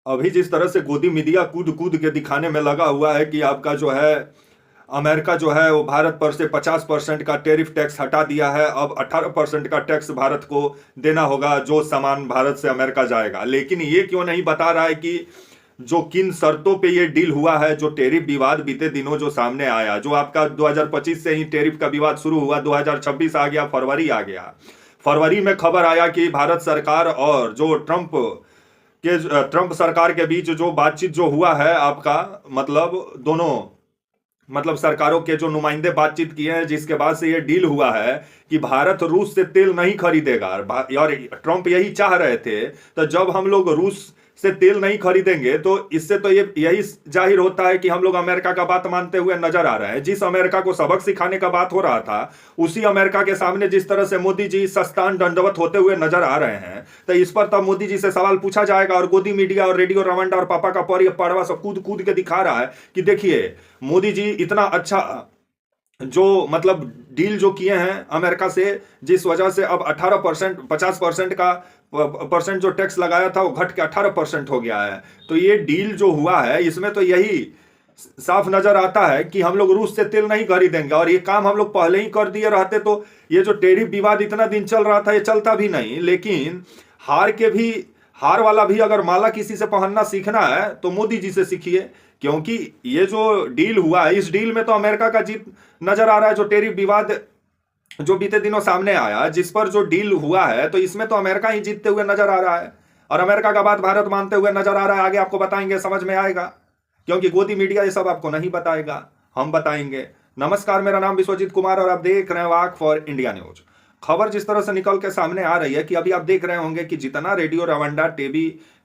अभी जिस तरह से गोदी मीडिया कूद कूद के दिखाने में लगा हुआ है कि आपका जो है अमेरिका जो है वो भारत पर से 50% का टैरिफ टैक्स हटा दिया है। अब 18% का टैक्स भारत को देना होगा जो सामान भारत से अमेरिका जाएगा। लेकिन ये क्यों नहीं बता रहा है कि जो किन शर्तों पे ये डील हुआ है। जो टैरिफ विवाद बीते दिनों जो सामने आया, जो आपका 2025 से ही टैरिफ का विवाद शुरू हुआ, 2026 आ गया, फरवरी आ गया। फरवरी में खबर आया कि भारत सरकार और जो ट्रंप सरकार के बीच जो बातचीत जो हुआ है आपका, मतलब दोनों मतलब सरकारों के जो नुमाइंदे बातचीत किए हैं, जिसके बाद से ये डील हुआ है कि भारत रूस से तेल नहीं खरीदेगा। और ट्रंप यही चाह रहे थे। तो जब हम लोग रूस से तेल नहीं खरीदेंगे तो इससे तो ये यही जाहिर होता है कि हम लोग अमेरिका का बात मानते हुए नजर आ रहे हैं। जिस अमेरिका को सबक सिखाने का बात हो रहा था, उसी अमेरिका के सामने जिस तरह से मोदी जी सस्तान दंडवत होते हुए नजर आ रहे हैं, तो इस पर तब मोदी जी से सवाल पूछा जाएगा। और गोदी मीडिया और रेडियो रवंडा और पापा का पड़वा सब कूद कूद के दिखा रहा है कि देखिए मोदी जी इतना अच्छा जो मतलब डील जो किए हैं अमेरिका से, जिस वजह से अब 18% 50% का परसेंट जो टैक्स लगाया था वो घट के 18% हो गया है। तो ये डील जो हुआ है इसमें तो यही साफ नजर आता है कि हम लोग रूस से तेल नहीं खरीदेंगे। और ये काम हम लोग पहले ही कर दिए रहते तो ये जो टैरिफ विवाद इतना दिन चल रहा था ये चलता भी नहीं। लेकिन हार वाला भी अगर माला किसी से पहनना सीखना है तो मोदी जी से सीखिए। क्योंकि ये जो डील हुआ है, इस डील में तो अमेरिका का जीत नजर आ रहा है। जो टैरिफ विवाद जो बीते दिनों सामने आया, जिस पर जो डील हुआ है, तो इसमें तो अमेरिका ही जीतते हुए नजर आ रहा है और अमेरिका का बात भारत मानते हुए नजर आ रहा है। आगे आपको बताएंगे, समझ में आएगा, क्योंकि गोदी मीडिया ये सब आपको नहीं बताएगा, हम बताएंगे। नमस्कार, मेरा नाम विश्वजीत कुमार और आप देख रहे हैं वाक फॉर इंडिया न्यूज। खबर जिस तरह से निकल के सामने आ रही है कि अभी आप देख रहे होंगे कि जितना रेडियो रवंडा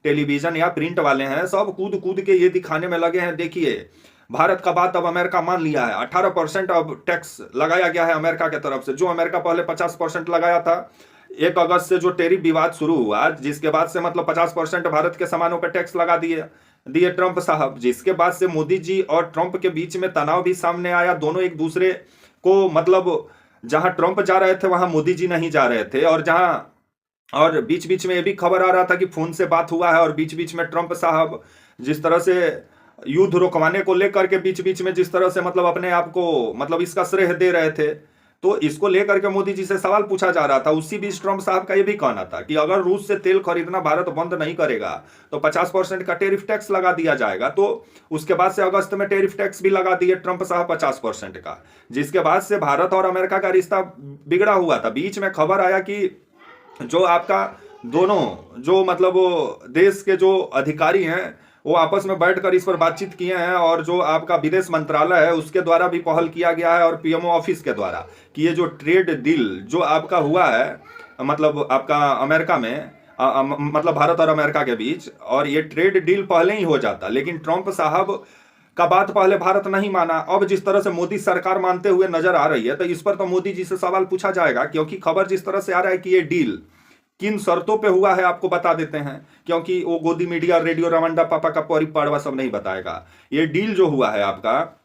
टेलीविजन या प्रिंट वाले हैं, सब कूद कूद के ये दिखाने में लगे हैं। देखिए भारत का बात अब अमेरिका मान लिया है। 18% अब टैक्स लगाया गया है अमेरिका की तरफ से, जो अमेरिका पहले 50% लगाया था। 1 अगस्त से जो टैरिफ विवाद शुरू हुआ, जिसके बाद से मतलब 50% भारत के सामानों पर टैक्स लगा दिए ट्रंप साहब। जिसके बाद से मोदी जी और ट्रंप के बीच में तनाव भी सामने आया। दोनों एक दूसरे को मतलब जहां ट्रंप जा रहे थे वहां मोदी जी नहीं जा रहे थे। और बीच बीच में ये भी खबर आ रहा था कि फोन से बात हुआ है। और बीच बीच में ट्रंप साहब जिस तरह से युद्ध रोकवाने को लेकर के बीच बीच में जिस तरह से मतलब अपने आप को मतलब इसका श्रेय दे रहे थे, तो इसको लेकर के मोदी जी से सवाल पूछा जा रहा था। उसी बीच ट्रंप साहब का ये भी कहना था कि अगर रूस से तेल खरीदना भारत बंद नहीं करेगा तो 50% का टैरिफ टैक्स लगा दिया जाएगा। तो उसके बाद से अगस्त में टैरिफ टैक्स भी लगा दिए ट्रंप साहब 50% का, जिसके बाद से भारत और अमेरिका का रिश्ता बिगड़ा हुआ था। बीच में खबर आया कि जो आपका दोनों जो मतलब वो देश के जो अधिकारी हैं वो आपस में बैठकर इस पर बातचीत किए हैं। और जो आपका विदेश मंत्रालय है उसके द्वारा भी पहल किया गया है और पीएमओ ऑफिस के द्वारा कि ये जो ट्रेड डील जो आपका हुआ है मतलब आपका अमेरिका में मतलब भारत और अमेरिका के बीच, और ये ट्रेड डील पहले ही हो जाता। लेकिन ट्रंप साहब का बात पहले भारत नहीं माना। अब जिस तरह से मोदी सरकार मानते हुए नजर आ रही है, तो इस पर तो मोदी जी से सवाल पूछा जाएगा। क्योंकि खबर जिस तरह से आ रहा है कि ये डील किन शर्तों पे हुआ है आपको बता देते हैं, क्योंकि वो गोदी मीडिया रेडियो रवंडा पापा का पड़वा सब नहीं बताएगा। ये डील जो हुआ है आपका,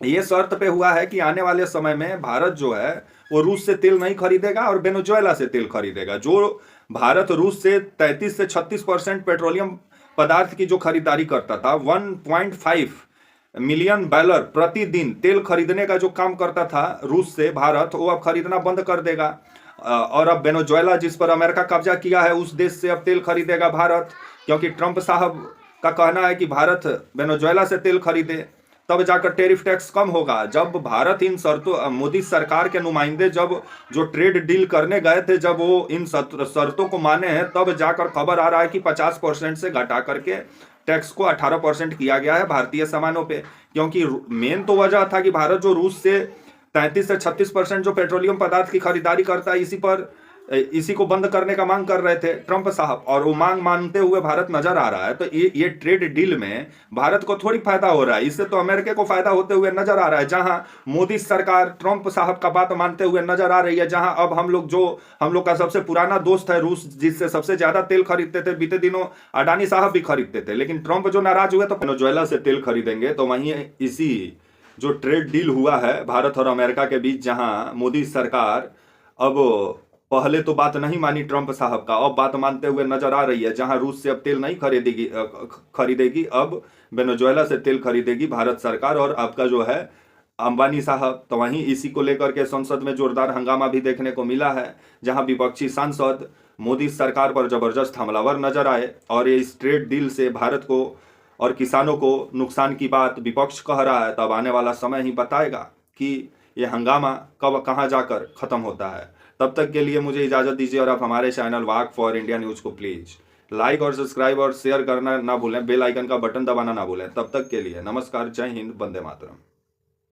ये शर्त पे हुआ है कि आने वाले समय में भारत जो है वो रूस से तेल नहीं खरीदेगा और वेनेजुएला से तेल खरीदेगा। जो भारत रूस से 33 से 36% पेट्रोलियम पदार्थ की जो खरीदारी करता था, 1.5 मिलियन बैरल प्रतिदिन तेल खरीदने का जो काम करता था रूस से भारत, वो अब खरीदना बंद कर देगा। और अब वेनेजुएला जिस पर अमेरिका कब्जा किया है, उस देश से अब तेल खरीदेगा भारत। क्योंकि ट्रंप साहब का कहना है कि भारत वेनेजुएला से तेल खरीदे, तब जाकर टैरिफ टैक्स कम होगा। जब भारत इन शर्तों, मोदी सरकार के नुमाइंदे जब जो ट्रेड डील करने गए थे, जब वो इन शर्तों को माने हैं, तब जाकर खबर आ रहा है कि 50% से घटा करके टैक्स को 18% किया गया है भारतीय सामानों पे। क्योंकि मेन तो वजह था कि भारत जो रूस से 33 से 36% जो पेट्रोलियम पदार्थ की खरीदारी करता है, इसी को बंद करने का मांग कर रहे थे ट्रंप साहब। और वो मांग मानते हुए भारत नजर आ रहा है। तो ये ट्रेड डील में भारत को थोड़ी फायदा हो रहा है, इससे तो अमेरिका को फायदा होते हुए नजर आ रहा है। जहां मोदी सरकार ट्रंप साहब का बात मानते हुए नजर आ रही है, जहां अब हम लोग का सबसे पुराना दोस्त है रूस, जिससे सबसे ज्यादा तेल खरीदते थे, बीते दिनों अडानी साहब भी खरीदते थे। लेकिन ट्रंप जो नाराज हुए तो वेनेजुएला से तेल खरीदेंगे। तो वहीं इसी जो ट्रेड डील हुआ है भारत और अमेरिका के बीच, जहां मोदी सरकार अब पहले तो बात नहीं मानी ट्रंप साहब का, अब बात मानते हुए नजर आ रही है। जहां रूस से अब तेल नहीं खरीदेगी, अब वेनेजुएला से तेल खरीदेगी भारत सरकार। और आपका जो है अंबानी साहब, तो वहीं इसी को लेकर के संसद में जोरदार हंगामा भी देखने को मिला है, जहां विपक्षी सांसद मोदी सरकार पर जबरदस्त हमलावर नजर आए। और ये इस ट्रेड डील से भारत को और किसानों को नुकसान की बात विपक्ष कह रहा है। तब आने वाला समय ही बताएगा कि ये हंगामा कब कहां जाकर खत्म होता है। तब तक के लिए मुझे इजाजत दीजिए, और आप हमारे channel walk for India news को प्लीज लाइक और सब्सक्राइब और शेयर करना ना भूलें, बेल आइकन का बटन दबाना ना भूलें। तब तक के लिए नमस्कार, जय हिंद, वंदे मातरम।